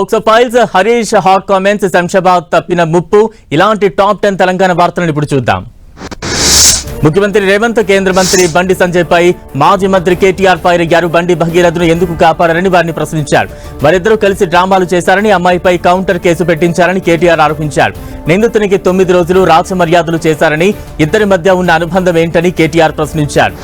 POCSO files Harish hot comments Shamshabad తప్పిన ముప్పు ఇలాంటి టాప్ 10 తెలంగాణ వార్తలను ఇప్పుడు చూద్దాం. ముఖ్యమంత్రి రేవంత్ కేంద్ర మంత్రి బండి సంజయ్ పై మాజీ మంత్రి కేటీఆర్ ఫైర్ అయ్యారు. బండి భగీరథను ఎందుకు కాపాడారని వారిని ప్రశ్నించారు. వారిద్దరూ కలిసి డ్రామాలు చేశారని, అమ్మాయిపై కౌంటర్ కేసు పెట్టించారని కేటీఆర్ ఆరోపించారు. నిందితునికి 9 రోజులు రాచమర్యాదలు చేశారని, ఇద్దరి మధ్య ఉన్న అనుబంధం ఏంటని కేటీఆర్ ప్రశ్నించారు.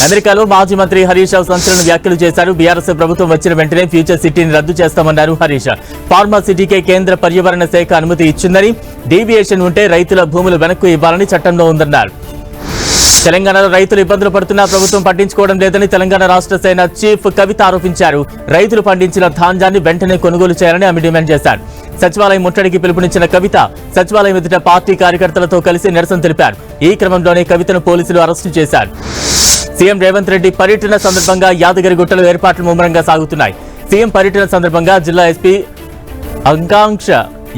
అమెరికాలో మాజీ మంత్రి హరీష్ రావు సంచలన వ్యాఖ్యలు చేశారు. బీఆర్ఎస్ ప్రభుత్వం వచ్చిన వెంటనే ఫ్యూచర్ సిటీని రద్దు చేస్తామన్నారు హరీష్. ఫార్మా సిటీకే కేంద్ర పర్యావరణ శాఖ అనుమతి ఇచ్చిందని, డీవియేషన్ ఉంటే రైతుల భూములు వెనక్కు ఇవ్వాలని చట్టంలో ఉందన్నారు. తెలంగాణలో రైతులు ఇబ్బందులు పడుతున్నా ప్రభుత్వం పట్టించుకోవడం లేదని తెలంగాణ రాష్ట్ర సేన చీఫ్ కవిత ఆరోపించారు. రైతులు పండించిన ధాన్యాన్ని వెంటనే కొనుగోలు చేయాలని ఆమె డిమాండ్ చేశారు. సచివాలయం ముట్టడికి పిలుపునిచ్చిన కవిత సచివాలయం ఎదుట పార్టీ కార్యకర్తలతో కలిసి నిరసన తెలిపారు. ఈ క్రమంలోనే కవితను పోలీసులు అరెస్టు చేశారు. సీఎం రేవంత్ రెడ్డి పర్యటన సందర్భంగా యాదగిరిగుట్టలో ఏర్పాట్లు ముమ్మరంగా సాగుతున్నాయి. సీఎం పర్యటన సందర్భంగా జిల్లా ఎస్పీ ఆకాంక్ష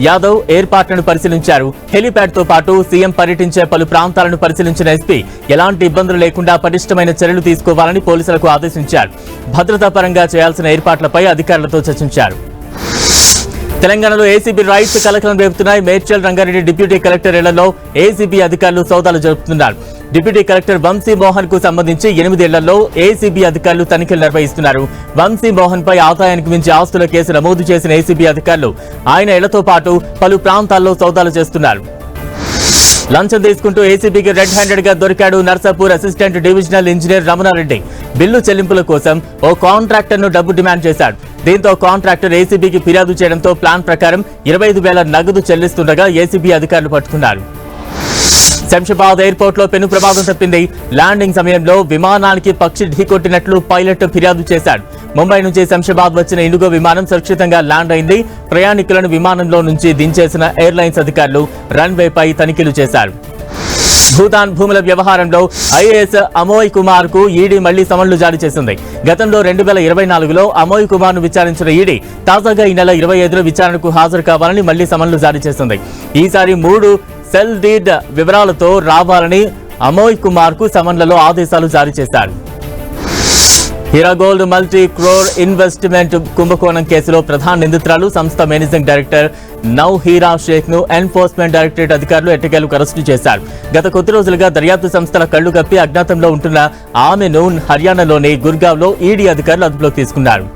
యాదవ్ ఏర్పాట్లను పరిశీలించారు. హెలీప్యాడ్ తో పాటు సీఎం పర్యటించే పలు ప్రాంతాలను పరిశీలించిన ఎస్పీ ఎలాంటి ఇబ్బందులు లేకుండా పటిష్టమైన చర్యలు తీసుకోవాలని పోలీసులకు ఆదేశించారు. భద్రతా పరంగా చేయాల్సిన ఏర్పాట్లపై అధికారులతో చర్చించారు. తెలంగాణలో ఏసీబీ రైట్స్ కలకలం రేపుతున్నాయి. మేడ్చల్ రంగారెడ్డి డిప్యూటీ కలెక్టర్ ఇళ్లలో ఏసీబీ అధికారులు సోదాలు జరుపుతున్నారు. డిప్యూటీ కలెక్టర్ వంశీ మోహన్ కు సంబంధించి 8 ఇళ్లలో ఏసీబీ అధికారులు తనిఖీలు నిర్వహిస్తున్నారు. వంశీ మోహన్ పై ఆదాయానికి మించి ఆస్తుల కేసు నమోదు చేసిన ఏసీబీ అధికారులు ఆయన ఇళ్లతో పాటు పలు ప్రాంతాల్లో సోదాలు చేస్తున్నారు. లంచం తీసుకుంటూ ఏసీబీకి రెడ్ హ్యాండెడ్ గా దొరికాడు Narsapur assistant divisional engineer Ramanareddy. Bill చెల్లింపుల కోసం ఓ కాంట్రాక్టర్ ను డబ్బు డిమాండ్ చేశాడు. దీంతో కాంట్రాక్టర్ ఏసీబీకి ఫిర్యాదు చేయడంతో ప్లాన్ ప్రకారం 25,000 నగదు చెల్లిస్తుండగా ఏసీబీ అధికారులు పట్టుకున్నారు. శంషాబాద్ ఎయిర్పోర్ట్ లో పెను ప్రమాదం తప్పింది. ల్యాండింగ్ సమయంలో విమానానికి పక్షి ఢీకొట్టినట్లు పైలట్ ఫిర్యాదు చేశాడు. ముంబై నుంచి శంషాబాద్ వచ్చిన ఇండిగో విమానం సురక్షితంగా ల్యాండ్ అయింది. ప్రయాణికులను విమానంలో నుంచి దించేసిన ఎయిర్లైన్స్ అధికారులు రన్వేపై తనిఖీలు చేశారు. భూతాన్ భూముల వ్యవహారంలో ఐఏఎస్ అమోయ్ కుమార్ కు ఈడీ మళ్లీ సమన్లు జారీ చేసింది. గతంలో 2024లో అమోయ్ కుమార్ ను విచారించిన ఈడీ తాజాగా ఈ నెల 25లో విచారణకు హాజరు కావాలని మళ్లీ సమన్లు జారీ చేసింది. ఈసారి 3 సెల్ డీడ్ వివరాలతో రావాలని అమోయ్ కుమార్ కు సమన్లలో ఆదేశాలు జారీ చేశారు. Heera Gold multi crore investment కుంభకోణం కేసులో ప్రధాన నిందితురాలు సంస్థ మేనేజింగ్ డైరెక్టర్ నౌహీరా షేక్ ను ఎన్ఫోర్స్మెంట్ డైరెక్టరేట్ అధికారులు ఎట్టకేలకు అరెస్టు చేశారు. గత కొద్ది రోజులుగా దర్యాప్తు సంస్థల కళ్లు కప్పి అజ్ఞాతంలో ఉంటున్న ఆమెను హర్యానాలోని గుర్గావ్లో ఈడీ అధికారులు అదుపులోకి తీసుకున్నారు.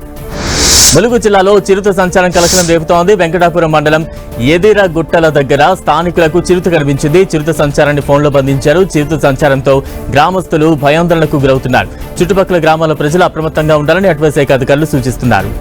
ములుగు జిల్లాలో చిరుత సంచారం కలకలం రేపుతోంది. వెంకటాపురం మండలం ఎదిరగుట్టల దగ్గర స్థానికులకు చిరుత కనిపించింది. చిరుత సంచారాన్ని ఫోన్లో బంధించారు. చిరుత సంచారంతో గ్రామస్తులు భయాందోళనకు గురవుతున్నారు. చుట్టుపక్కల గ్రామాల ప్రజలు అప్రమత్తంగా ఉండాలని అటవీ శాఖ అధికారులు సూచిస్తున్నారు.